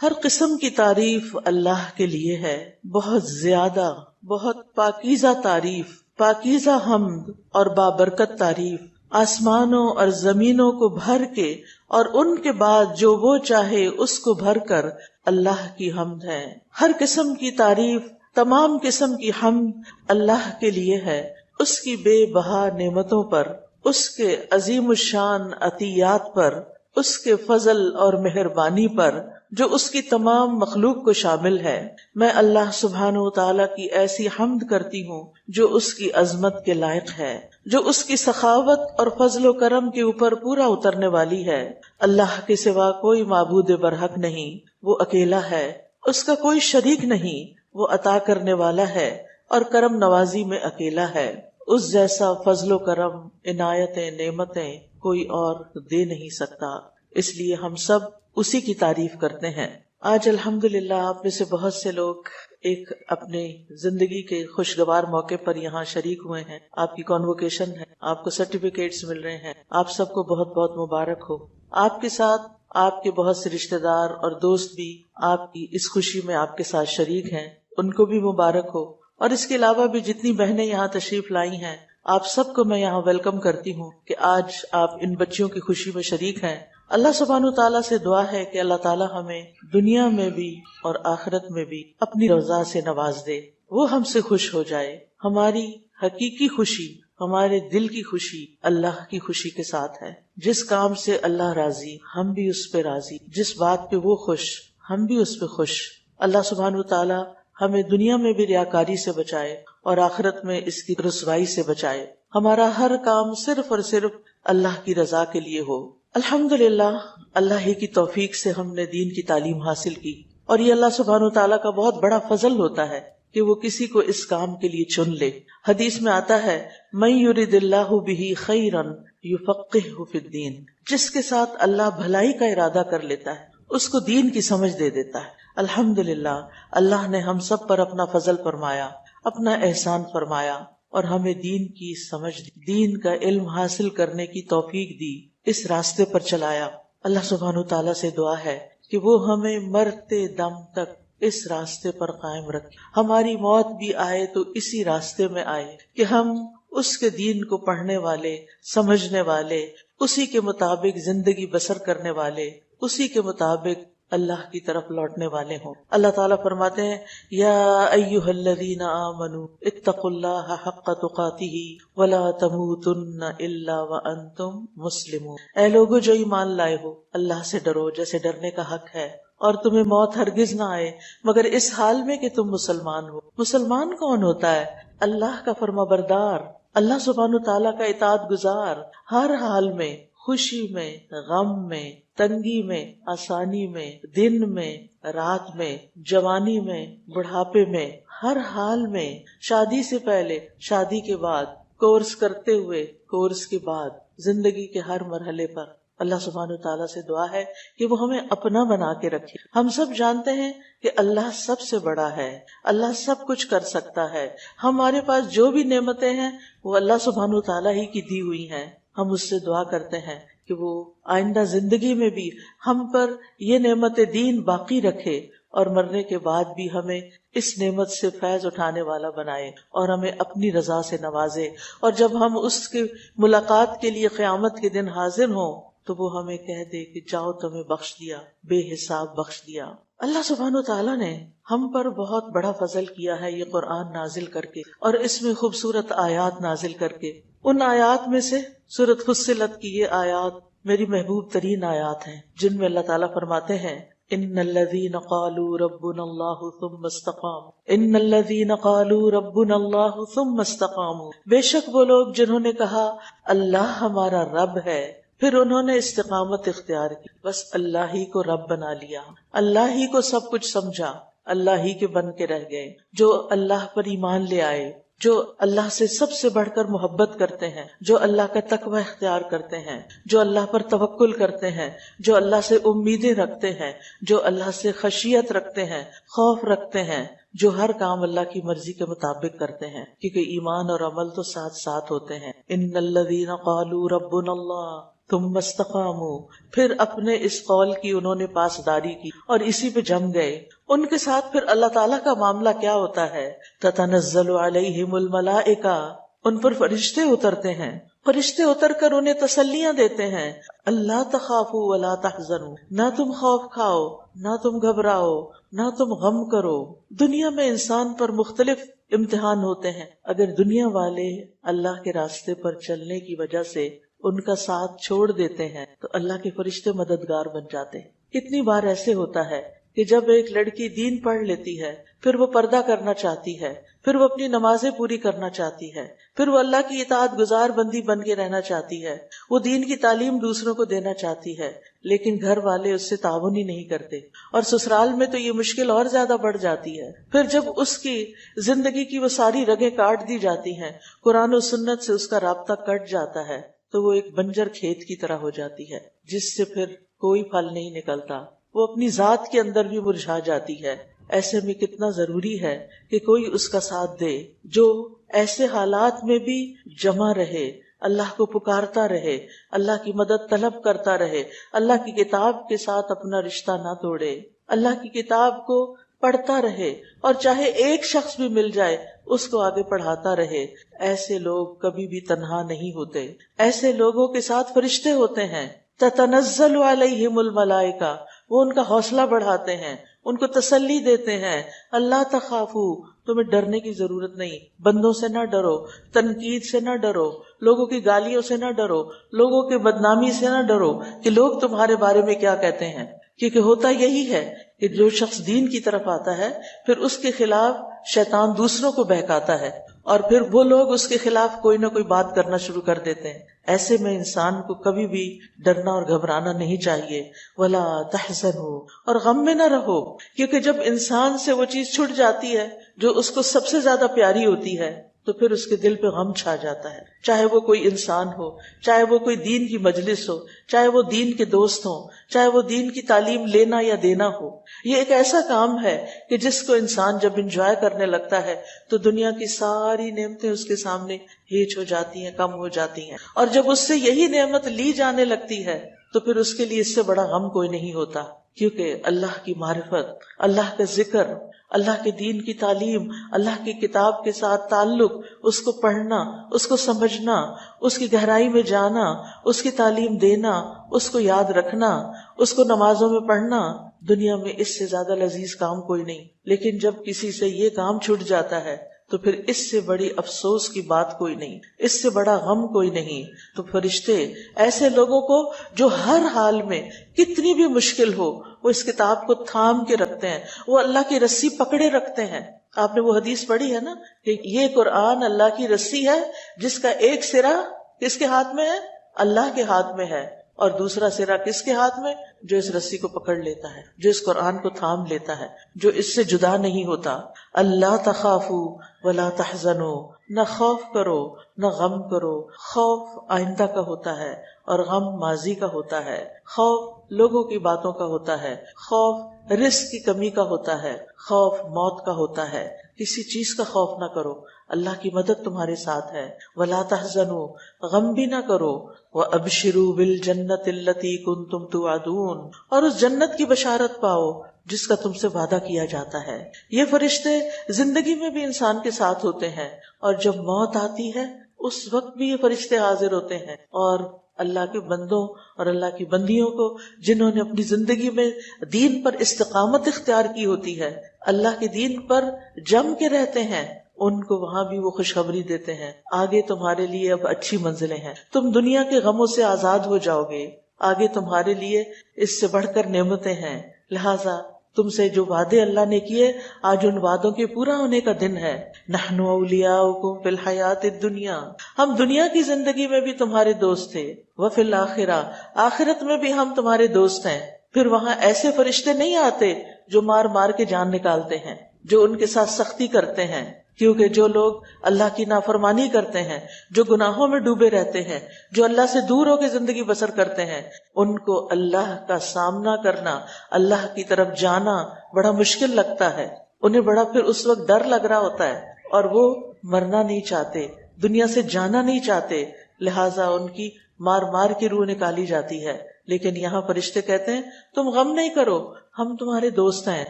ہر قسم کی تعریف اللہ کے لیے ہے، بہت زیادہ، بہت پاکیزہ تعریف، پاکیزہ حمد اور بابرکت تعریف، آسمانوں اور زمینوں کو بھر کے اور ان کے بعد جو وہ چاہے اس کو بھر کر اللہ کی حمد ہے۔ ہر قسم کی تعریف، تمام قسم کی حمد اللہ کے لیے ہے، اس کی بے بہا نعمتوں پر، اس کے عظیم الشان عطیات پر، اس کے فضل اور مہربانی پر جو اس کی تمام مخلوق کو شامل ہے۔ میں اللہ سبحانہ و تعالیٰ کی ایسی حمد کرتی ہوں جو اس کی عظمت کے لائق ہے، جو اس کی سخاوت اور فضل و کرم کے اوپر پورا اترنے والی ہے۔ اللہ کے سوا کوئی معبود برحق نہیں، وہ اکیلا ہے، اس کا کوئی شریک نہیں، وہ عطا کرنے والا ہے اور کرم نوازی میں اکیلا ہے۔ اس جیسا فضل و کرم، عنایتیں، نعمتیں کوئی اور دے نہیں سکتا، اس لیے ہم سب اسی کی تعریف کرتے ہیں۔ آج الحمدللہ آپ میں سے بہت سے لوگ ایک اپنے زندگی کے خوشگوار موقع پر یہاں شریک ہوئے ہیں، آپ کی کنووکیشن ہے، آپ کو سرٹیفکیٹس مل رہے ہیں، آپ سب کو بہت بہت مبارک ہو۔ آپ کے ساتھ آپ کے بہت سے رشتہ دار اور دوست بھی آپ کی اس خوشی میں آپ کے ساتھ شریک ہیں، ان کو بھی مبارک ہو۔ اور اس کے علاوہ بھی جتنی بہنیں یہاں تشریف لائی ہیں، آپ سب کو میں یہاں ویلکم کرتی ہوں کہ آج آپ ان بچیوں کی خوشی میں شریک ہیں۔ اللہ سبحانہ تعالیٰ سے دعا ہے کہ اللہ تعالیٰ ہمیں دنیا میں بھی اور آخرت میں بھی اپنی رضا سے نواز دے، وہ ہم سے خوش ہو جائے۔ ہماری حقیقی خوشی، ہمارے دل کی خوشی اللہ کی خوشی کے ساتھ ہے۔ جس کام سے اللہ راضی، ہم بھی اس پہ راضی، جس بات پہ وہ خوش، ہم بھی اس پہ خوش۔ اللہ سبحانہ تعالیٰ ہمیں دنیا میں بھی ریاکاری سے بچائے اور آخرت میں اس کی رسوائی سے بچائے۔ ہمارا ہر کام صرف اور صرف اللہ کی رضا کے لیے ہو۔ الحمدللہ اللہ ہی کی توفیق سے ہم نے دین کی تعلیم حاصل کی، اور یہ اللہ سبحانہ تعالیٰ کا بہت بڑا فضل ہوتا ہے کہ وہ کسی کو اس کام کے لیے چن لے۔ حدیث میں آتا ہے من یرد اللہ بہ خیرا یفقہہ فی الدین، جس کے ساتھ اللہ بھلائی کا ارادہ کر لیتا ہے اس کو دین کی سمجھ دے دیتا ہے۔ الحمدللہ اللہ نے ہم سب پر اپنا فضل فرمایا، اپنا احسان فرمایا اور ہمیں دین کی سمجھ دی، دین کا علم حاصل کرنے کی توفیق دی، اس راستے پر چلایا۔ اللہ سبحانہ تعالیٰ سے دعا ہے کہ وہ ہمیں مرتے دم تک اس راستے پر قائم رکھے، ہماری موت بھی آئے تو اسی راستے میں آئے کہ ہم اس کے دین کو پڑھنے والے، سمجھنے والے، اسی کے مطابق زندگی بسر کرنے والے، اسی کے مطابق اللہ کی طرف لوٹنے والے ہوں۔ اللہ تعالیٰ فرماتے ہیں یا ایھا الذین آمنوا اتقوا اللہ حق تقاتہ ولا تموتن الا وانتم مسلمون، اے لوگو جو ایمان لائے ہو اللہ سے ڈرو جیسے ڈرنے کا حق ہے، اور تمہیں موت ہرگز نہ آئے مگر اس حال میں کہ تم مسلمان ہو۔ مسلمان کون ہوتا ہے؟ اللہ کا فرما بردار، اللہ سبحانہ تعالیٰ کا اطاعت گزار، ہر حال میں، خوشی میں، غم میں، تنگی میں، آسانی میں، دن میں، رات میں، جوانی میں، بڑھاپے میں، ہر حال میں، شادی سے پہلے، شادی کے بعد، کورس کرتے ہوئے، کورس کے بعد، زندگی کے ہر مرحلے پر اللہ سبحانہ تعالیٰ سے دعا ہے کہ وہ ہمیں اپنا بنا کے رکھے۔ ہم سب جانتے ہیں کہ اللہ سب سے بڑا ہے، اللہ سب کچھ کر سکتا ہے، ہمارے پاس جو بھی نعمتیں ہیں وہ اللہ سبحانہ تعالیٰ ہی کی دی ہوئی ہیں۔ ہم اس سے دعا کرتے ہیں کہ وہ آئندہ زندگی میں بھی ہم پر یہ نعمت دین باقی رکھے اور مرنے کے بعد بھی ہمیں اس نعمت سے فیض اٹھانے والا بنائے اور ہمیں اپنی رضا سے نوازے، اور جب ہم اس کی ملاقات کے لیے قیامت کے دن حاضر ہوں تو وہ ہمیں کہہ دے کہ جاؤ تمہیں بخش دیا، بے حساب بخش دیا۔ اللہ سبحانہ تعالیٰ نے ہم پر بہت بڑا فضل کیا ہے یہ قرآن نازل کر کے، اور اس میں خوبصورت آیات نازل کر کے۔ ان آیات میں سے سورۃ فصلت کی یہ آیات میری محبوب ترین آیات ہیں، جن میں اللہ تعالیٰ فرماتے ہیں ان الذین قالوا ربنا اللہ ثم استقاموا، ان الذین قالوا ربنا اللہ ثم استقاموا، بے شک وہ لوگ جنہوں نے کہا اللہ ہمارا رب ہے، پھر انہوں نے استقامت اختیار کی، بس اللہ ہی کو رب بنا لیا، اللہ ہی کو سب کچھ سمجھا، اللہ ہی کے بن کے رہ گئے، جو اللہ پر ایمان لے آئے، جو اللہ سے سب سے بڑھ کر محبت کرتے ہیں، جو اللہ کا تقوی اختیار کرتے ہیں، جو اللہ پر توکل کرتے ہیں، جو اللہ سے امیدیں رکھتے ہیں، جو اللہ سے خشیت رکھتے ہیں، خوف رکھتے ہیں، جو ہر کام اللہ کی مرضی کے مطابق کرتے ہیں، کیونکہ ایمان اور عمل تو ساتھ ساتھ ہوتے ہیں۔ ان الذین قالوا ربنا اللہ، ثم استقاموا، پھر اپنے اس قول کی انہوں نے پاسداری کی اور اسی پہ جم گئے. ان کے ساتھ پھر اللہ تعالیٰ کا معاملہ کیا ہوتا ہے؟ تتنزل علیہم الملائکہ، ان پر فرشتے اترتے ہیں. فرشتے اتر کر انہیں تسلیاں دیتے ہیں. اللہ تخافوا ولا تحزنوا، نہ تم خوف کھاؤ، نہ تم گھبراؤ، نہ تم غم کرو. دنیا میں انسان پر مختلف امتحان ہوتے ہیں. اگر دنیا والے اللہ کے راستے پر چلنے کی وجہ سے ان کا ساتھ چھوڑ دیتے ہیں تو اللہ کے فرشتے مددگار بن جاتے ہیں. کتنی بار ایسے ہوتا ہے کہ جب ایک لڑکی دین پڑھ لیتی ہے، پھر وہ پردہ کرنا چاہتی ہے، پھر وہ اپنی نمازیں پوری کرنا چاہتی ہے، پھر وہ اللہ کی اطاعت گزار بندی بن کے رہنا چاہتی ہے، وہ دین کی تعلیم دوسروں کو دینا چاہتی ہے، لیکن گھر والے اس سے تعاون ہی نہیں کرتے، اور سسرال میں تو یہ مشکل اور زیادہ بڑھ جاتی ہے. پھر جب اس کی زندگی کی وہ ساری رگیں کاٹ دی جاتی ہیں، قرآن و سنت سے اس کا رابطہ کٹ جاتا ہے، تو وہ ایک بنجر کھیت کی طرح ہو جاتی ہے جس سے پھر کوئی پھل نہیں نکلتا. وہ اپنی ذات کے اندر بھی مرجھا جاتی ہے. ایسے میں کتنا ضروری ہے کہ کوئی اس کا ساتھ دے جو ایسے حالات میں بھی جمع رہے، اللہ کو پکارتا رہے، اللہ کی مدد طلب کرتا رہے، اللہ کی کتاب کے ساتھ اپنا رشتہ نہ توڑے، اللہ کی کتاب کو پڑھتا رہے، اور چاہے ایک شخص بھی مل جائے اس کو آگے پڑھاتا رہے. ایسے لوگ کبھی بھی تنہا نہیں ہوتے. ایسے لوگوں کے ساتھ فرشتے ہوتے ہیں. تتنزل علیہم الملائکہ، وہ ان کا حوصلہ بڑھاتے ہیں، ان کو تسلی دیتے ہیں. اللہ تخافو، تمہیں ڈرنے کی ضرورت نہیں، بندوں سے نہ ڈرو، تنقید سے نہ ڈرو، لوگوں کی گالیوں سے نہ ڈرو، لوگوں کی بدنامی سے نہ ڈرو کہ لوگ تمہارے بارے میں کیا کہتے ہیں. کیونکہ ہوتا یہی ہے کہ جو شخص دین کی طرف آتا ہے پھر اس کے خلاف شیطان دوسروں کو بہکاتا ہے، اور پھر وہ لوگ اس کے خلاف کوئی نہ کوئی بات کرنا شروع کر دیتے ہیں. ایسے میں انسان کو کبھی بھی ڈرنا اور گھبرانا نہیں چاہیے. ولا تحزنوا، اور غم میں نہ رہو، کیونکہ جب انسان سے وہ چیز چھٹ جاتی ہے جو اس کو سب سے زیادہ پیاری ہوتی ہے تو پھر اس کے دل پہ غم چھا جاتا ہے. چاہے وہ کوئی انسان ہو، چاہے وہ کوئی دین کی مجلس ہو، چاہے وہ دین کے دوست ہوں، چاہے وہ دین کی تعلیم لینا یا دینا ہو. یہ ایک ایسا کام ہے کہ جس کو انسان جب انجوائے کرنے لگتا ہے تو دنیا کی ساری نعمتیں اس کے سامنے ہیچ ہو جاتی ہیں، کم ہو جاتی ہیں. اور جب اس سے یہی نعمت لی جانے لگتی ہے تو پھر اس کے لیے اس سے بڑا غم کوئی نہیں ہوتا. کیونکہ اللہ کی معرفت، اللہ کا ذکر، اللہ کے دین کی تعلیم، اللہ کی کتاب کے ساتھ تعلق، اس کو پڑھنا، اس کو سمجھنا، اس کی گہرائی میں جانا، اس کی تعلیم دینا، اس کو یاد رکھنا، اس کو نمازوں میں پڑھنا، دنیا میں اس سے زیادہ لذیذ کام کوئی نہیں. لیکن جب کسی سے یہ کام چھوٹ جاتا ہے تو پھر اس سے بڑی افسوس کی بات کوئی نہیں، اس سے بڑا غم کوئی نہیں. تو فرشتے ایسے لوگوں کو جو ہر حال میں کتنی بھی مشکل ہو وہ اس کتاب کو تھام کے رکھتے ہیں، وہ اللہ کی رسی پکڑے رکھتے ہیں. آپ نے وہ حدیث پڑھی ہے نا کہ یہ قرآن اللہ کی رسی ہے جس کا ایک سرا کس کے ہاتھ میں ہے؟ اللہ کے ہاتھ میں ہے، اور دوسرا سرا کس کے ہاتھ میں؟ جو اس رسی کو پکڑ لیتا ہے، جو اس قرآن کو تھام لیتا ہے، جو اس سے جدا نہیں ہوتا. اللہ تخافوا ولا تحزنوا، نہ خوف کرو نہ غم کرو. خوف آئندہ کا ہوتا ہے اور غم ماضی کا ہوتا ہے. خوف لوگوں کی باتوں کا ہوتا ہے، خوف رزق کی کمی کا ہوتا ہے، خوف موت کا ہوتا ہے. کسی چیز کا خوف نہ کرو، اللہ کی مدد تمہارے ساتھ ہے. ولا تحزنوا، غم بھی نہ کرو. وابشروا بالجنۃ التي كنتم توعدون، اور اس جنت کی بشارت پاؤ جس کا تم سے وعدہ کیا جاتا ہے. یہ فرشتے زندگی میں بھی انسان کے ساتھ ہوتے ہیں، اور جب موت آتی ہے اس وقت بھی یہ فرشتے حاضر ہوتے ہیں. اور اللہ کے بندوں اور اللہ کی بندیوں کو جنہوں نے اپنی زندگی میں دین پر استقامت اختیار کی ہوتی ہے، اللہ کے دین پر جم کے رہتے ہیں، ان کو وہاں بھی وہ خوشخبری دیتے ہیں، آگے تمہارے لیے اب اچھی منزلیں ہیں، تم دنیا کے غموں سے آزاد ہو جاؤ گے، آگے تمہارے لیے اس سے بڑھ کر نعمتیں ہیں. لہٰذا تم سے جو وعدے اللہ نے کیے آج ان وعدوں کے پورا ہونے کا دن ہے. نحن اولیاؤکم فی الحیات الدنیا، ہم دنیا کی زندگی میں بھی تمہارے دوست تھے. وفی الآخرہ، آخرت میں بھی ہم تمہارے دوست ہیں. پھر وہاں ایسے فرشتے نہیں آتے جو مار مار کے جان نکالتے ہیں، جو ان کے ساتھ سختی کرتے ہیں. کیونکہ جو لوگ اللہ کی نافرمانی کرتے ہیں، جو گناہوں میں ڈوبے رہتے ہیں، جو اللہ سے دور ہو کے زندگی بسر کرتے ہیں، ان کو اللہ کا سامنا کرنا، اللہ کی طرف جانا بڑا مشکل لگتا ہے. انہیں بڑا پھر اس وقت ڈر لگ رہا ہوتا ہے، اور وہ مرنا نہیں چاہتے، دنیا سے جانا نہیں چاہتے. لہٰذا ان کی مار مار کی روح نکالی جاتی ہے، لیکن یہاں فرشتے کہتے ہیں تم غم نہیں کرو، ہم تمہارے دوست ہیں،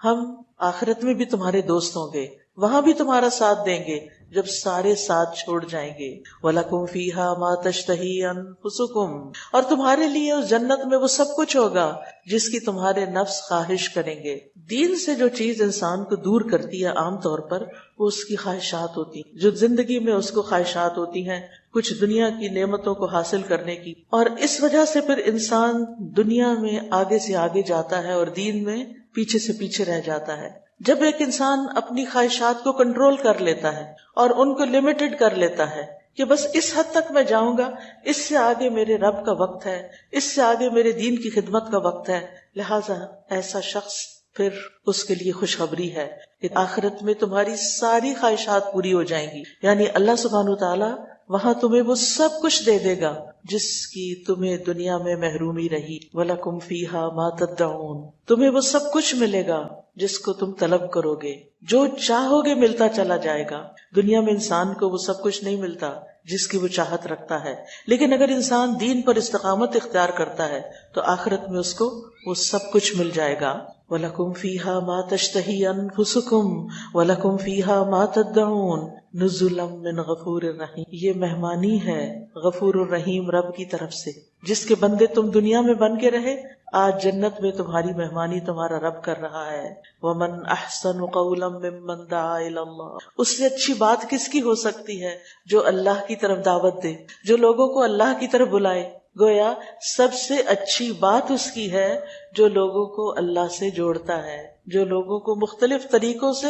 ہم آخرت میں بھی تمہارے دوست ہوں گے، وہاں بھی تمہارا ساتھ دیں گے جب سارے ساتھ چھوڑ جائیں گے۔ وَلَكُمْ فِيهَا مَا تَشْتَهِي أَنفُسُكُمْ، اور تمہارے لیے اس جنت میں وہ سب کچھ ہوگا جس کی تمہارے نفس خواہش کریں گے۔ دین سے جو چیز انسان کو دور کرتی ہے عام طور پر وہ اس کی خواہشات ہوتی ہیں، جو زندگی میں اس کو خواہشات ہوتی ہیں کچھ دنیا کی نعمتوں کو حاصل کرنے کی، اور اس وجہ سے پھر انسان دنیا میں آگے سے آگے جاتا ہے اور دین میں پیچھے سے پیچھے رہ جاتا ہے۔ جب ایک انسان اپنی خواہشات کو کنٹرول کر لیتا ہے اور ان کو لمیٹڈ کر لیتا ہے کہ بس اس حد تک میں جاؤں گا، اس سے آگے میرے رب کا وقت ہے، اس سے آگے میرے دین کی خدمت کا وقت ہے، لہٰذا ایسا شخص پھر اس کے لیے خوشخبری ہے کہ آخرت میں تمہاری ساری خواہشات پوری ہو جائیں گی، یعنی اللہ سبحانہ وتعالی وہاں تمہیں وہ سب کچھ دے دے گا جس کی تمہیں دنیا میں محرومی رہی۔ وَلَكُمْ فِيهَا مَا تَدَّعُونَ، تمہیں وہ سب کچھ ملے گا جس کو تم طلب کرو گے، جو چاہو گے ملتا چلا جائے گا۔ دنیا میں انسان کو وہ سب کچھ نہیں ملتا جس کی وہ چاہت رکھتا ہے، لیکن اگر انسان دین پر استقامت اختیار کرتا ہے تو آخرت میں اس کو وہ سب کچھ مل جائے گا۔ وَلَكُمْ فِيهَا مَا تَشْتَهِي أَنفُسُكُمْ وَلَكُمْ فِيهَا مَا تَدَّعُونَ نُزُلًا مِّن غَفُورٍ رَحِيمٍ، یہ مہمانی ہے غفور الرحیم رب کی طرف سے، جس کے بندے تم دنیا میں بن کے رہے، آج جنت میں تمہاری مہمانی تمہارا رب کر رہا ہے۔ وَمَنْ أَحْسَنُ قَوْلًا مِّمَّنْ دَعَا إِلَى اللَّهِ، اس سے اچھی بات کس کی ہو سکتی ہے جو اللہ کی طرف دعوت دے، جو لوگوں کو اللہ کی طرف بلائے۔ گویا سب سے اچھی بات اس کی ہے جو لوگوں کو اللہ سے جوڑتا ہے، جو لوگوں کو مختلف طریقوں سے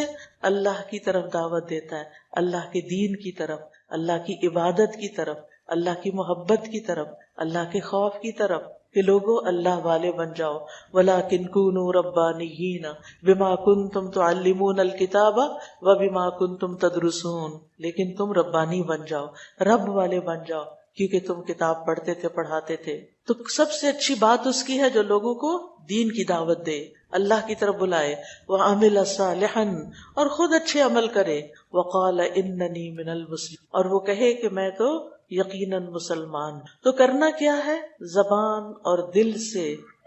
اللہ کی طرف دعوت دیتا ہے، اللہ کے دین کی طرف، اللہ کی عبادت کی طرف، اللہ کی محبت کی طرف، اللہ کے خوف کی طرف، کہ لوگوں اللہ والے بن جاؤ۔ وَلَٰكِن كُونُوا رَبَّانِيِّينَ بِمَا كُنتُمْ تُعَلِّمُونَ الْكِتَابَ وَبِمَا كُنتُمْ تَدْرُسُونَ، لیکن تم ربانی بن جاؤ، رب والے بن جاؤ، کیونکہ تم کتاب پڑھتے تھے، پڑھاتے تھے۔ تو سب سے اچھی بات اس کی ہے جو لوگوں کو دین کی دعوت دے، اللہ کی طرف بلائے، وَعَمِلَ صَالِحًا، اور خود اچھے عمل کرے، وَقَالَ إِنَّنِي مِنَ الْمُسْلِمِينَ، اور وہ کہے کہ میں تو یقیناً مسلمان۔ تو کرنا کیا ہے؟ زبان اور دل سے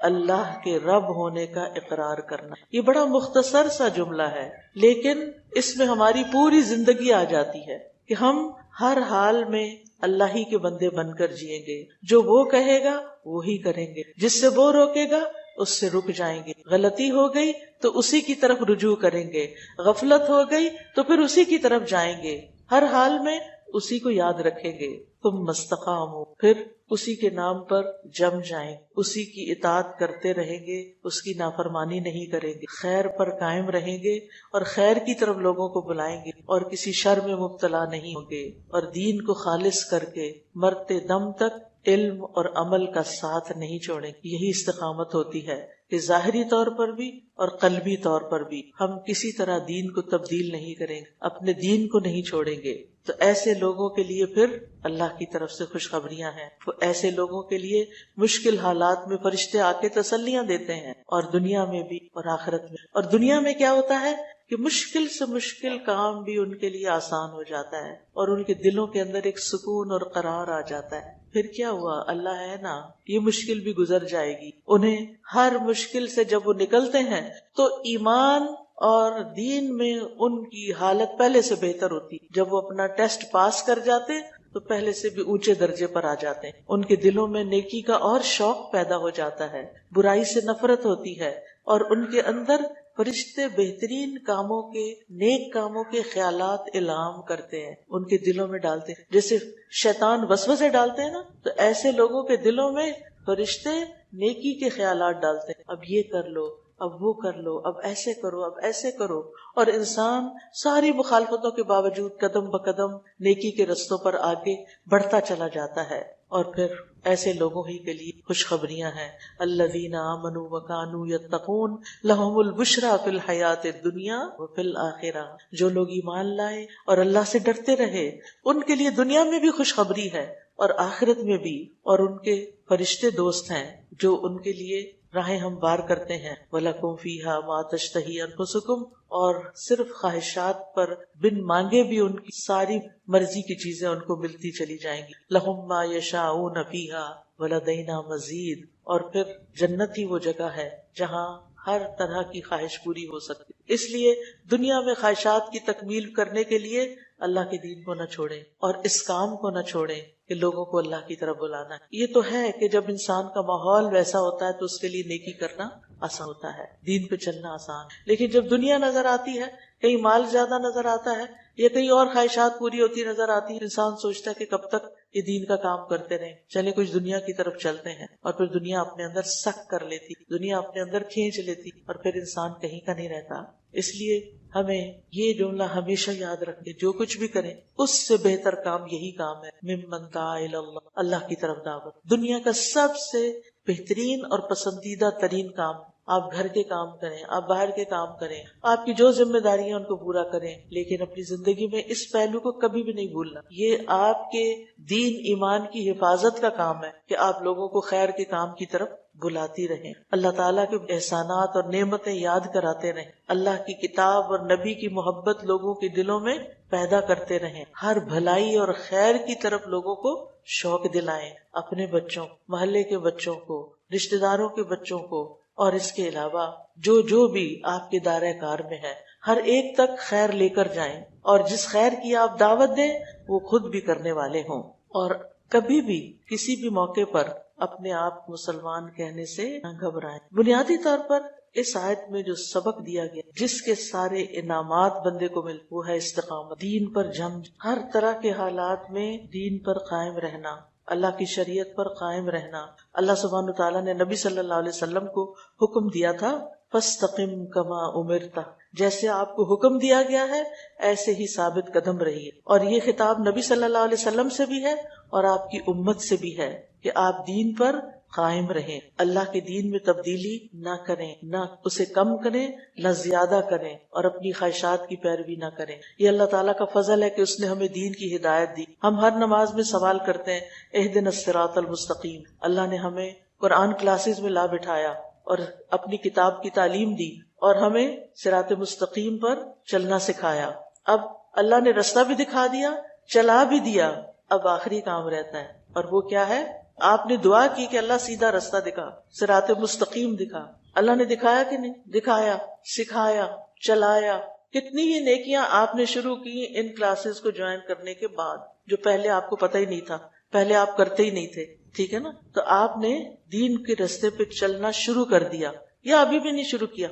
اللہ کے رب ہونے کا اقرار کرنا۔ یہ بڑا مختصر سا جملہ ہے، لیکن اس میں ہماری پوری زندگی آ جاتی ہے کہ ہم ہر حال میں اللہ ہی کے بندے بن کر جئیں گے، جو وہ کہے گا وہی کریں گے، جس سے وہ روکے گا اس سے رک جائیں گے، غلطی ہو گئی تو اسی کی طرف رجوع کریں گے، غفلت ہو گئی تو پھر اسی کی طرف جائیں گے، ہر حال میں اسی کو یاد رکھیں گے۔ تم مستقامو، پھر اسی کے نام پر جم جائیں، اسی کی اطاعت کرتے رہیں گے، اس کی نافرمانی نہیں کریں گے، خیر پر قائم رہیں گے اور خیر کی طرف لوگوں کو بلائیں گے اور کسی شر میں مبتلا نہیں ہوں گے، اور دین کو خالص کر کے مرتے دم تک علم اور عمل کا ساتھ نہیں چھوڑیں۔ یہی استقامت ہوتی ہے کہ ظاہری طور پر بھی اور قلبی طور پر بھی ہم کسی طرح دین کو تبدیل نہیں کریں گے، اپنے دین کو نہیں چھوڑیں گے۔ تو ایسے لوگوں کے لیے پھر اللہ کی طرف سے خوشخبریاں ہیں، ایسے لوگوں کے لیے مشکل حالات میں فرشتے آ کے تسلیاں دیتے ہیں، اور دنیا میں بھی اور آخرت میں۔ اور دنیا میں کیا ہوتا ہے کہ مشکل سے مشکل کام بھی ان کے لیے آسان ہو جاتا ہے، اور ان کے دلوں کے اندر ایک سکون اور قرار آ جاتا ہے۔ پھر کیا ہوا؟ اللہ ہے نا، یہ مشکل بھی گزر جائے گی۔ انہیں ہر مشکل سے جب وہ نکلتے ہیں تو ایمان اور دین میں ان کی حالت پہلے سے بہتر ہوتی۔ جب وہ اپنا ٹیسٹ پاس کر جاتے تو پہلے سے بھی اونچے درجے پر آ جاتے ہیں، ان کے دلوں میں نیکی کا اور شوق پیدا ہو جاتا ہے، برائی سے نفرت ہوتی ہے، اور ان کے اندر فرشتے بہترین کاموں کے، نیک کاموں کے خیالات الہام کرتے ہیں، ان کے دلوں میں ڈالتے ہیں، جیسے شیطان وسوسے ڈالتے ہیں نا، تو ایسے لوگوں کے دلوں میں فرشتے نیکی کے خیالات ڈالتے ہیں، اب یہ کر لو، اب وہ کر لو، اب ایسے کرو، اب ایسے کرو، اور انسان ساری مخالفتوں کے باوجود قدم بقدم نیکی کے رستوں پر آگے بڑھتا چلا جاتا ہے۔ اور پھر ایسے لوگوں ہی کے لیے خوشخبریاں ہیں، الذین آمنوا وکانوا یتقون لہم البشریٰ فی الحیات الدنیا وفی الآخرہ، جو لوگ ایمان لائے اور اللہ سے ڈرتے رہے ان کے لیے دنیا میں بھی خوشخبری ہے اور آخرت میں بھی، اور ان کے فرشتے دوست ہیں جو ان کے لیے راہیں ہموار کرتے ہیں. وَلَكُمْ فِيهَا مَا تَشْتَهِي أَنفُسُكُمْ، اور صرف خواہشات پر بن مانگے بھی ان کی ساری مرضی کی چیزیں ان کو ملتی چلی جائیں گی. لَهُمْ مَا يَشَاءُونَ فِيهَا وَلَدَيْنَا مَزِيدٌ، اور پھر جنت ہی وہ جگہ ہے جہاں ہر طرح کی خواہش پوری ہو سکتی. اس لیے دنیا میں خواہشات کی تکمیل کرنے کے لیے اللہ کے دین کو نہ چھوڑیں اور اس کام کو نہ چھوڑیں کہ لوگوں کو اللہ کی طرف بلانا ہے. یہ تو ہے کہ جب انسان کا ماحول ویسا ہوتا ہے تو اس کے لیے نیکی کرنا آسان ہوتا ہے، دین پہ چلنا آسان. لیکن جب دنیا نظر آتی ہے، کہیں مال زیادہ نظر آتا ہے یا کہیں اور خواہشات پوری ہوتی نظر آتی ہے، انسان سوچتا ہے کہ کب تک یہ دین کا کام کرتے رہیں، چلے کچھ دنیا کی طرف چلتے ہیں، اور پھر دنیا اپنے اندر سک کر لیتی، دنیا اپنے اندر کھینچ لیتی، اور پھر انسان کہیں کا نہیں رہتا. اس لیے ہمیں یہ جملہ ہمیشہ یاد رکھے، جو کچھ بھی کریں اس سے بہتر کام یہی کام ہے، ممن دعا الی اللہ، اللہ کی طرف دعوت. دنیا کا سب سے بہترین اور پسندیدہ ترین کام، آپ گھر کے کام کریں، آپ باہر کے کام کریں، آپ کی جو ذمہ داریاں ان کو پورا کریں، لیکن اپنی زندگی میں اس پہلو کو کبھی بھی نہیں بھولنا. یہ آپ کے دین ایمان کی حفاظت کا کام ہے کہ آپ لوگوں کو خیر کے کام کی طرف بلاتی رہیں، اللہ تعالیٰ کے احسانات اور نعمتیں یاد کراتے رہیں، اللہ کی کتاب اور نبی کی محبت لوگوں کے دلوں میں پیدا کرتے رہیں، ہر بھلائی اور خیر کی طرف لوگوں کو شوق دلائیں، اپنے بچوں، محلے کے بچوں کو، رشتہ داروں کے بچوں کو، اور اس کے علاوہ جو بھی آپ کے دائرہ کار میں ہے ہر ایک تک خیر لے کر جائیں، اور جس خیر کی آپ دعوت دیں وہ خود بھی کرنے والے ہوں. اور کبھی بھی کسی بھی موقع پر اپنے آپ کو مسلمان کہنے سے نہ گھبرائیں. بنیادی طور پر اس آیت میں جو سبق دیا گیا، جس کے سارے انعامات بندے کو مل، وہ ہے استقامت، دین پر جم، ہر طرح کے حالات میں دین پر قائم رہنا، اللہ کی شریعت پر قائم رہنا. اللہ سبحانہ تعالیٰ نے نبی صلی اللہ علیہ وسلم کو حکم دیا تھا، فاستقم کما امرت، جیسے آپ کو حکم دیا گیا ہے ایسے ہی ثابت قدم رہیے. اور یہ خطاب نبی صلی اللہ علیہ وسلم سے بھی ہے اور آپ کی امت سے بھی ہے کہ آپ دین پر قائم رہیں، اللہ کے دین میں تبدیلی نہ کریں، نہ اسے کم کریں نہ زیادہ کریں، اور اپنی خواہشات کی پیروی نہ کریں. یہ اللہ تعالیٰ کا فضل ہے کہ اس نے ہمیں دین کی ہدایت دی. ہم ہر نماز میں سوال کرتے ہیں اہدنا الصراط المستقیم. اللہ نے ہمیں قرآن کلاسز میں لا بٹھایا اور اپنی کتاب کی تعلیم دی اور ہمیں صراط مستقیم پر چلنا سکھایا. اب اللہ نے رستہ بھی دکھا دیا، چلا بھی دیا، اب آخری کام رہتا ہے، اور وہ کیا ہے؟ آپ نے دعا کی کہ اللہ سیدھا رستہ دکھا، صراط مستقیم دکھا. اللہ نے دکھایا کہ نہیں؟ دکھایا، سکھایا، چلایا. کتنی ہی نیکیاں آپ نے شروع کی ان کلاسز کو جوائن کرنے کے بعد، جو پہلے آپ کو پتہ ہی نہیں تھا، پہلے آپ کرتے ہی نہیں تھے. ٹھیک ہے نا؟ تو آپ نے دین کے رستے پہ چلنا شروع کر دیا یا ابھی بھی نہیں شروع کیا؟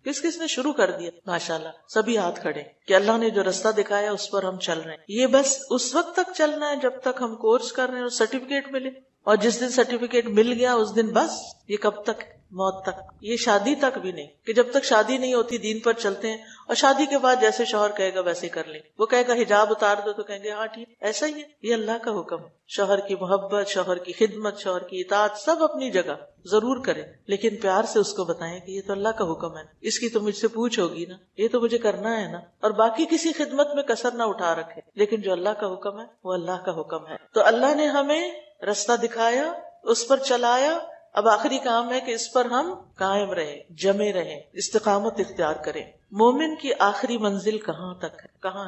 کس نے شروع کر دیا؟ ماشاءاللہ سبھی ہاتھ کھڑے کہ اللہ نے جو رستہ دکھایا اس پر ہم چل رہے ہیں. یہ بس اس وقت تک چلنا ہے جب تک ہم کورس کر رہے ہیں اور سرٹیفکیٹ ملے، اور جس دن سرٹیفکیٹ مل گیا اس دن بس. یہ کب تک؟ موت تک. یہ شادی تک بھی نہیں کہ جب تک شادی نہیں ہوتی دین پر چلتے ہیں، اور شادی کے بعد جیسے شوہر کہے گا ویسے کر لیں. وہ کہے گا حجاب اتار دو تو کہیں گے ہاں ٹھیک. ایسا ہی ہے، یہ اللہ کا حکم. شوہر کی محبت، شوہر کی خدمت، شوہر کی اطاعت سب اپنی جگہ ضرور کریں، لیکن پیار سے اس کو بتائیں کہ یہ تو اللہ کا حکم ہے، اس کی تو مجھ سے پوچھ ہوگی نا، یہ تو مجھے کرنا ہے نا. اور باقی کسی خدمت میں کسر نہ اٹھا رکھے، لیکن جو اللہ کا حکم ہے وہ اللہ کا حکم ہے. تو اللہ نے ہمیں رستہ دکھایا، اس پر چلایا. اب آخری کام ہے کہ اس پر ہم قائم رہیں، جمے رہیں، استقامت اختیار کریں. مومن کی آخری منزل کہاں تک ہے؟ کہاں؟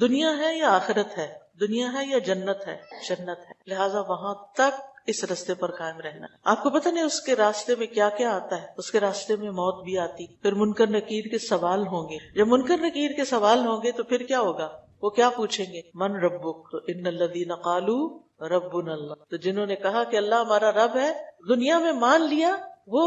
دنیا ہے یا آخرت ہے؟ دنیا ہے یا جنت ہے؟ جنت ہے. لہٰذا وہاں تک اس راستے پر قائم رہنا. آپ کو پتہ نہیں اس کے راستے میں کیا کیا آتا ہے. اس کے راستے میں موت بھی آتی، پھر منکر نکیر کے سوال ہوں گے. جب منکر نکیر کے سوال ہوں گے تو پھر کیا ہوگا؟ وہ کیا پوچھیں گے؟ من ربک؟ ان الذین قالوا ربنا اللہ. تو جنہوں نے کہا کہ اللہ ہمارا رب ہے، دنیا میں مان لیا، وہ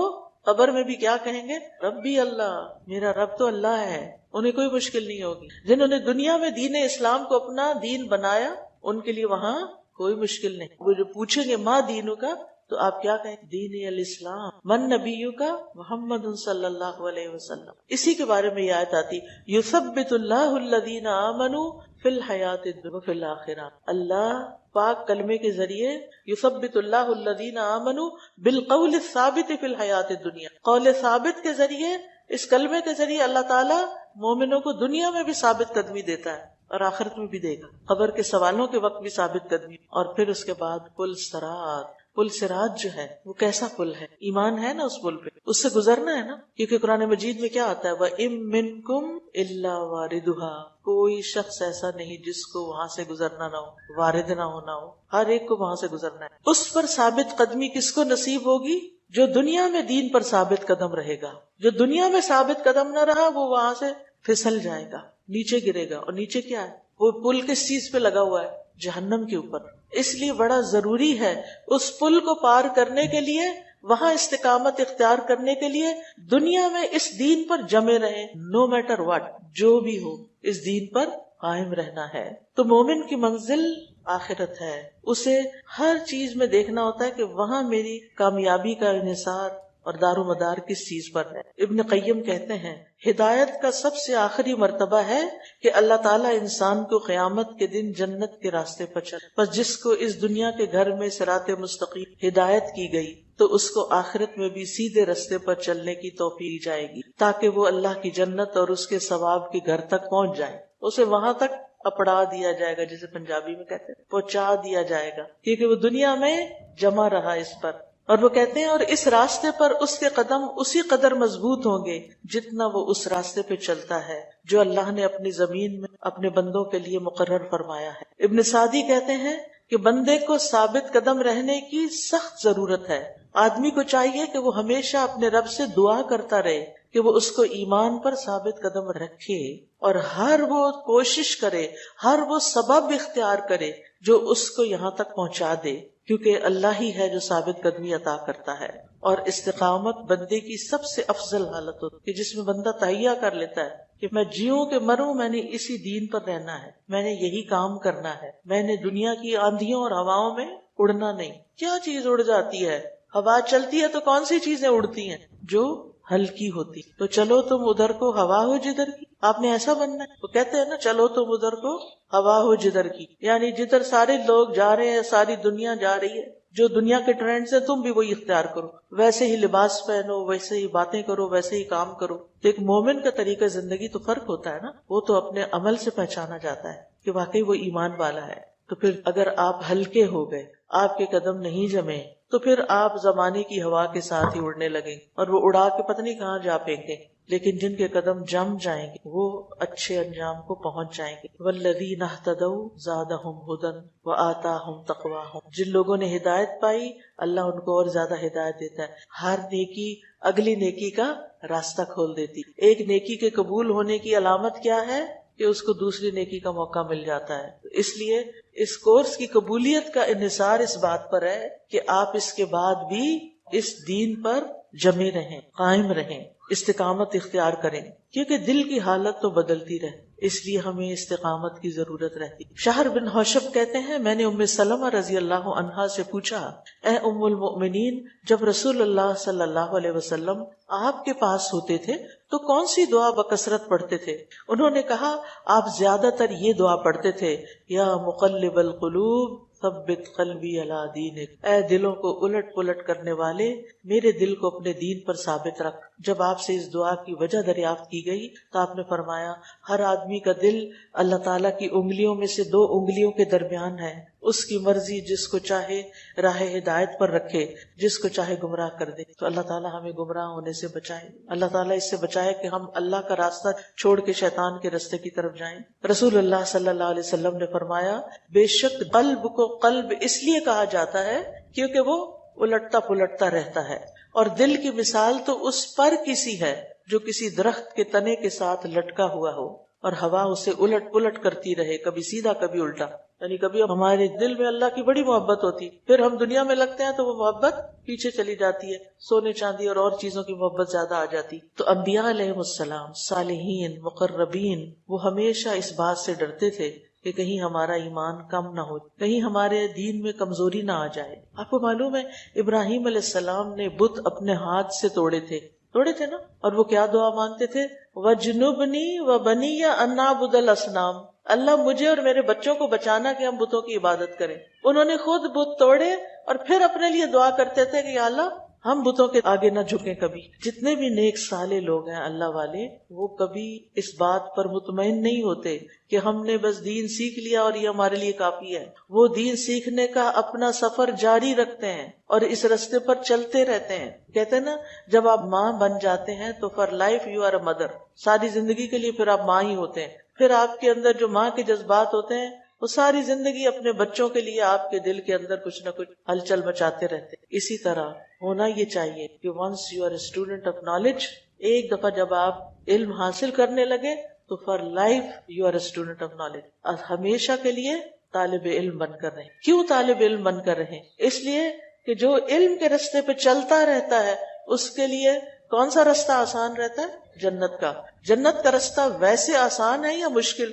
قبر میں بھی کیا کہیں گے؟ ربی اللہ، میرا رب تو اللہ ہے. انہیں کوئی مشکل نہیں ہوگی. جنہوں نے دنیا میں دین اسلام کو اپنا دین بنایا، ان کے لیے وہاں کوئی مشکل نہیں. وہ جو پوچھیں گے ماں دینوں کا، تو آپ کیا کہیں؟ دین الاسلام. من نبیوں کا؟ محمد صلی اللہ علیہ وسلم. اسی کے بارے میں یہ آیت آتی، یثبت اللہ الذین آمنوا فی الحیات الدنیا وفی الآخرہ. اللہ پاک کلمے کے ذریعے یثبت اللہ الذین آمنوا بالقول الثابت فی الحیات الدنیا، قول ثابت کے ذریعے، اس کلمے کے ذریعے اللہ تعالیٰ مومنوں کو دنیا میں بھی ثابت قدمی دیتا ہے اور آخرت میں بھی دے گا. قبر کے سوالوں کے وقت بھی ثابت قدمی، اور پھر اس کے بعد پل صراط، پل صراط جو ہے وہ کیسا پل ہے؟ ایمان ہے نا اس پل پہ، اس سے گزرنا ہے نا، کیونکہ قرآن مجید میں کیا آتا ہے، وَإِن مِّنكُمْ إِلَّا وَارِدُهَا، کوئی شخص ایسا نہیں جس کو وہاں سے گزرنا نہ ہو، وارد نہ ہونا ہو، ہر ایک کو وہاں سے گزرنا ہے۔ اس پر ثابت قدمی کس کو نصیب ہوگی؟ جو دنیا میں دین پر ثابت قدم رہے گا۔ جو دنیا میں ثابت قدم نہ رہا وہ وہاں سے پھسل جائے گا، نیچے گرے گا، اور نیچے کیا ہے؟ وہ پل کس چیز پہ لگا ہوا ہے؟ جہنم کے اوپر۔ اس لیے بڑا ضروری ہے اس پل کو پار کرنے کے لیے، وہاں استقامت اختیار کرنے کے لیے دنیا میں اس دین پر جمے رہیں، نو میٹر واٹ، جو بھی ہو اس دین پر قائم رہنا ہے۔ تو مومن کی منزل آخرت ہے، اسے ہر چیز میں دیکھنا ہوتا ہے کہ وہاں میری کامیابی کا انحصار اور دار و مدار کس چیز پر ہے۔ ابن قیم کہتے ہیں ہدایت کا سب سے آخری مرتبہ ہے کہ اللہ تعالیٰ انسان کو قیامت کے دن جنت کے راستے پر چل، بس جس کو اس دنیا کے گھر میں صراط مستقیم ہدایت کی گئی تو اس کو آخرت میں بھی سیدھے راستے پر چلنے کی توفیق دی جائے گی، تاکہ وہ اللہ کی جنت اور اس کے ثواب کے گھر تک پہنچ جائے، اسے وہاں تک اپڑا دیا جائے گا، جسے پنجابی میں کہتے ہیں پہنچا دیا جائے گا، کیونکہ وہ دنیا میں جمع رہا اس پر۔ اور وہ کہتے ہیں اور اس راستے پر اس کے قدم اسی قدر مضبوط ہوں گے جتنا وہ اس راستے پہ چلتا ہے جو اللہ نے اپنی زمین میں اپنے بندوں کے لیے مقرر فرمایا ہے۔ ابن سعدی کہتے ہیں کہ بندے کو ثابت قدم رہنے کی سخت ضرورت ہے۔ آدمی کو چاہیے کہ وہ ہمیشہ اپنے رب سے دعا کرتا رہے کہ وہ اس کو ایمان پر ثابت قدم رکھے، اور ہر وہ کوشش کرے، ہر وہ سبب اختیار کرے جو اس کو یہاں تک پہنچا دے، کیونکہ اللہ ہی ہے جو ثابت قدمی عطا کرتا ہے۔ اور استقامت بندے کی سب سے افضل حالت ہوتی ہے جس میں بندہ تہیہ کر لیتا ہے کہ میں جیوں کہ مروں، میں نے اسی دین پر رہنا ہے، میں نے یہی کام کرنا ہے، میں نے دنیا کی آندھیوں اور ہواؤں میں اڑنا نہیں۔ کیا چیز اڑ جاتی ہے؟ ہوا چلتی ہے تو کون سی چیزیں اڑتی ہیں؟ جو ہلکی ہوتی۔ تو چلو تم ادھر کو ہوا ہو جدھر کی، آپ نے ایسا بننا ہے۔ وہ کہتے ہیں نا چلو تم ادھر کو ہوا ہو جدھر کی، یعنی جدھر سارے لوگ جا رہے ہیں، ساری دنیا جا رہی ہے، جو دنیا کے ٹرینڈ سے تم بھی وہی اختیار کرو، ویسے ہی لباس پہنو، ویسے ہی باتیں کرو، ویسے ہی کام کرو۔ تو ایک مومن کا طریقہ زندگی تو فرق ہوتا ہے نا، وہ تو اپنے عمل سے پہچانا جاتا ہے کہ واقعی وہ ایمان والا ہے۔ تو پھر اگر آپ ہلکے ہو گئے، آپ کے قدم نہیں جمے، تو پھر آپ زمانے کی ہوا کے ساتھ ہی اڑنے لگیں اور وہ اڑا کے پتہ نہیں کہاں جا پھینکیں۔ لیکن جن کے قدم جم جائیں گے وہ اچھے انجام کو پہنچ جائیں گے۔ وَالَّذِينَ اهْتَدَوْا زَادَهُمْ هُدًى وَآتَاهُمْ تَقْوَاهُمْ، جن لوگوں نے ہدایت پائی اللہ ان کو اور زیادہ ہدایت دیتا ہے۔ ہر نیکی اگلی نیکی کا راستہ کھول دیتی۔ ایک نیکی کے قبول ہونے کی علامت کیا ہے؟ کہ اس کو دوسری نیکی کا موقع مل جاتا ہے۔ اس لیے اس کورس کی قبولیت کا انحصار اس بات پر ہے کہ آپ اس کے بعد بھی اس دین پر جمے رہیں، قائم رہیں، استقامت اختیار کریں، کیونکہ دل کی حالت تو بدلتی رہے، اس لیے ہمیں استقامت کی ضرورت رہتی۔ شہر بن حوشب کہتے ہیں میں نے ام سلمہ رضی اللہ عنہا سے پوچھا، اے ام المؤمنین، جب رسول اللہ صلی اللہ علیہ وسلم آپ کے پاس ہوتے تھے تو کون سی دعا بکثرت پڑھتے تھے؟ انہوں نے کہا آپ زیادہ تر یہ دعا پڑھتے تھے، یا مقلب القلوب ثبت قلبی علی دینک، اے دلوں کو الٹ پلٹ کرنے والے میرے دل کو اپنے دین پر ثابت رکھ۔ جب آپ سے اس دعا کی وجہ دریافت کی گئی تو آپ نے فرمایا ہر آدمی کا دل اللہ تعالیٰ کی انگلیوں میں سے 2 انگلیوں کے درمیان ہے، اس کی مرضی جس کو چاہے راہ ہدایت پر رکھے، جس کو چاہے گمراہ کر دے۔ تو اللہ تعالیٰ ہمیں گمراہ ہونے سے بچائے، اللہ تعالیٰ اس سے بچائے کہ ہم اللہ کا راستہ چھوڑ کے شیطان کے راستے کی طرف جائیں۔ رسول اللہ صلی اللہ علیہ وسلم نے فرمایا بے شک قلب کو قلب اس لیے کہا جاتا ہے کیونکہ وہ الٹتا پلٹتا رہتا ہے، اور دل کی مثال تو اس پر کسی ہے جو کسی درخت کے تنے کے ساتھ لٹکا ہوا ہو اور ہوا اسے الٹ پلٹ کرتی رہے، کبھی سیدھا کبھی الٹا۔ یعنی کبھی ہمارے دل میں اللہ کی بڑی محبت ہوتی، پھر ہم دنیا میں لگتے ہیں تو وہ محبت پیچھے چلی جاتی ہے، سونے چاندی اور چیزوں کی محبت زیادہ آ جاتی۔ تو انبیاء علیہ السلام، صالحین، مقربین، وہ ہمیشہ اس بات سے ڈرتے تھے کہ کہیں ہمارا ایمان کم نہ ہو، کہیں ہمارے دین میں کمزوری نہ آ جائے۔ آپ کو معلوم ہے ابراہیم علیہ السلام نے بت اپنے ہاتھ سے توڑے تھے نا، اور وہ کیا دعا مانگتے تھے؟ وَجْنُبْنِي وَبَنِيَّ أَن نَعْبُدَ الْأَصْنَامَ، اللہ مجھے اور میرے بچوں کو بچانا کہ ہم بتوں کی عبادت کریں۔ انہوں نے خود بت توڑے اور پھر اپنے لیے دعا کرتے تھے کہ یا اللہ ہم بتوں کے آگے نہ جھکیں کبھی. جتنے بھی نیک صالح لوگ ہیں اللہ والے، وہ کبھی اس بات پر مطمئن نہیں ہوتے کہ ہم نے بس دین سیکھ لیا اور یہ ہمارے لیے کافی ہے. وہ دین سیکھنے کا اپنا سفر جاری رکھتے ہیں اور اس راستے پر چلتے رہتے ہیں. کہتے ہیں نا، جب آپ ماں بن جاتے ہیں تو for life you are a mother, ساری زندگی کے لیے پھر آپ ماں ہی ہوتے ہیں. پھر آپ کے اندر جو ماں کے جذبات ہوتے ہیں وہ ساری زندگی اپنے بچوں کے لیے آپ کے دل کے اندر کچھ نہ کچھ ہلچل مچاتے رہتے ہیں. اسی طرح ہونا یہ چاہیے کہ once you are a student of knowledge, ایک دفعہ جب آپ علم حاصل کرنے لگے تو for life you are a student of knowledge, اور ہمیشہ کے لیے طالب علم بن کر رہیں. کیوں طالب علم بن کر رہیں؟ اس لیے کہ جو علم کے راستے پہ چلتا رہتا ہے اس کے لیے کون سا راستہ آسان رہتا ہے؟ جنت کا. جنت کا راستہ ویسے آسان ہے یا مشکل؟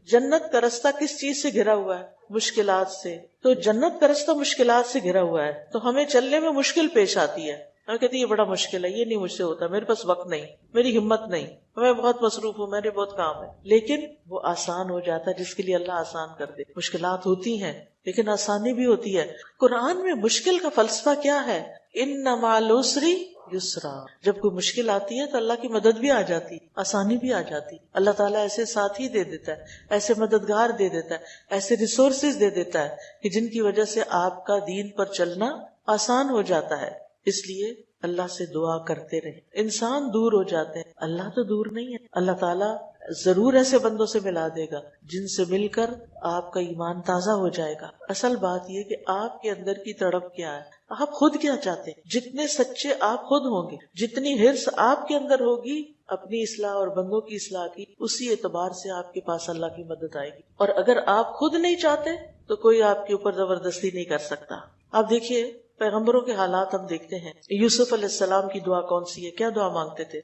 جنت کا راستہ کس چیز سے گھرا ہوا ہے؟ مشکلات سے. تو جنت کا راستہ مشکلات سے گھرا ہوا ہے، تو ہمیں چلنے میں مشکل پیش آتی ہے. ہم کہتے ہیں یہ بڑا مشکل ہے، یہ نہیں مجھ سے ہوتا، میرے پاس وقت نہیں، میری ہمت نہیں، میں بہت مصروف ہوں، میرے بہت کام ہے. لیکن وہ آسان ہو جاتا ہے جس کے لیے اللہ آسان کر دے. مشکلات ہوتی ہیں لیکن آسانی بھی ہوتی ہے. قرآن میں مشکل کا فلسفہ کیا ہے؟ ان مع العسر یسرا. جب کوئی مشکل آتی ہے تو اللہ کی مدد بھی آ جاتی، آسانی بھی آ جاتی. اللہ تعالیٰ ایسے ساتھی دے دیتا ہے، ایسے مددگار دے دیتا ہے، ایسے ریسورسز دے دیتا ہے کہ جن کی وجہ سے آپ کا دین پر چلنا آسان ہو جاتا ہے. اس لیے اللہ سے دعا کرتے رہے. انسان دور ہو جاتے ہیں، اللہ تو دور نہیں ہے. اللہ تعالیٰ ضرور ایسے بندوں سے ملا دے گا جن سے مل کر آپ کا ایمان تازہ ہو جائے گا. اصل بات یہ کہ آپ کے اندر کی تڑپ کیا ہے، آپ خود کیا چاہتے ہیں. جتنے سچے آپ خود ہوں گے، جتنی حرص آپ کے اندر ہوگی اپنی اصلاح اور بندوں کی اصلاح کی، اسی اعتبار سے آپ کے پاس اللہ کی مدد آئے گی. اور اگر آپ خود نہیں چاہتے تو کوئی آپ کے اوپر زبردستی نہیں کر سکتا. آپ دیکھیے پیغمبروں کے حالات ہم دیکھتے ہیں. یوسف علیہ السلام کی دعا کون سی ہے؟ کیا دعا مانگتے تھے؟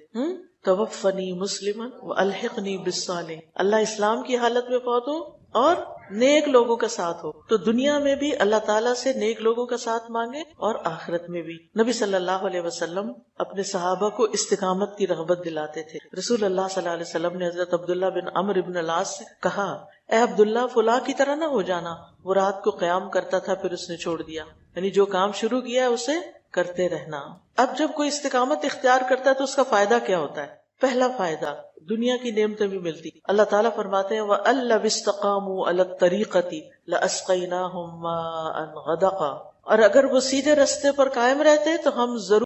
توفنی مسلما والحقنی بالصالحین. اللہ اسلام کی حالت میں فوت ہو اور نیک لوگوں کا ساتھ ہو. تو دنیا میں بھی اللہ تعالیٰ سے نیک لوگوں کا ساتھ مانگے اور آخرت میں بھی. نبی صلی اللہ علیہ وسلم اپنے صحابہ کو استقامت کی رغبت دلاتے تھے. رسول اللہ صلی اللہ علیہ وسلم نے حضرت عبداللہ بن عمرو بن العاص سے کہا، اے عبداللہ فلاں کی طرح نہ ہو جانا. وہ رات کو قیام کرتا تھا پھر اس نے چھوڑ دیا. یعنی جو کام شروع کیا ہے اسے کرتے رہنا. اب جب کوئی استقامت اختیار کرتا ہے تو اس کا فائدہ کیا ہوتا ہے؟ پہلا فائدہ دنیا کی نعمتیں بھی ملتی. اللہ تعالیٰ فرماتے ہیں وَأَن لَوِ اسْتَقَامُوا عَلَى الطَّرِيقَةِ لَأَسْقَيْنَاهُم مَّاءً غَدَقًا. اور اگر وہ سیدھے راستے پر قائم رہتے تو ہم ضرور